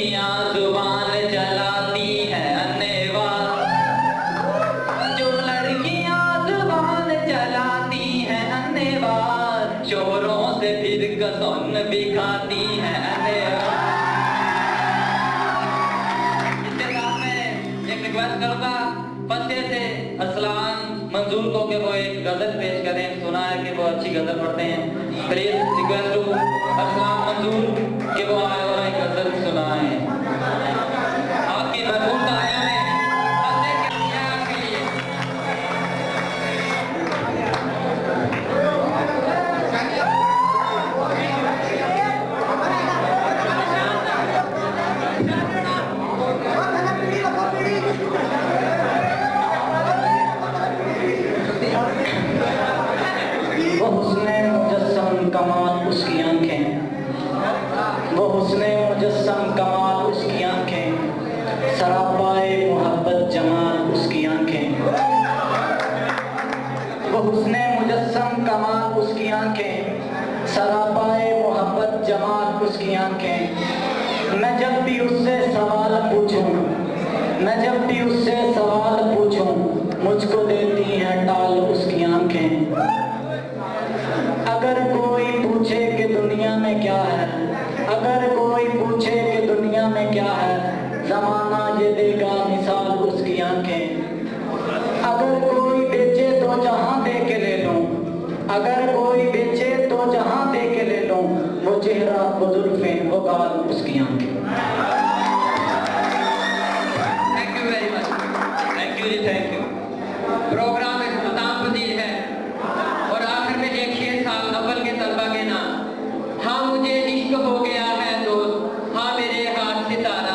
लड़कियां जुबान चलाती हैं अन्नेवार, जो लड़कियां जुबान चलाती हैं अन्नेवार, चोरों से फिर कसौन भी खाती हैं अन्नेवार। इसके साथ में एक रिक्वेस्ट करूंगा बच्चे से असलान मंजूर को के वो एक गजल पेश करें। सुना है कि वो अच्छी गजल पढ़ते हैं। प्लीज रिक्वेस्ट टू असलान मंजूर कि वो आए और एक गजल सुनाएं। आपकी भरपूर तालियों में बच्चे के लिए आपके लिए। वो हुस्ने मुजस्सम कमाल उसकी आंखें, वो हुस्ने मुजस्सम कमाल उसकी आंखें, सरापाए मोहब्बत जमाल उसकी आंखें। वो हुस्ने मुजस्सम कमाल उसकी आंखें, सरापाए मोहब्बत जमाल उसकी आंखें। मैं जब भी उससे सवाल पूछूं, मैं जब भी उससे सवाल पूछूं, मुझको देती हैं टाल उसकी आंखें। अगर कोई पूछे कि दुनिया में क्या है, अगर कोई पूछे कि दुनिया में क्या है, जमाना ये देगा मिसाल उसकी आंखें। अगर कोई बेचे तो जहां दे के ले लूं, अगर कोई बेचे तो जहां दे के ले लूं, वो चेहरा वो जुल्फें वो गाल उसकी आंखें। Thank you very much. Thank you ji, thank you. Program इख्तिताम पजीर है और आखिर में एक शेर साहब अव्वल के तलबा के नाम। हाँ मुझे इश्क हो गया है दोस्त, हाँ मेरे हाथ सितारा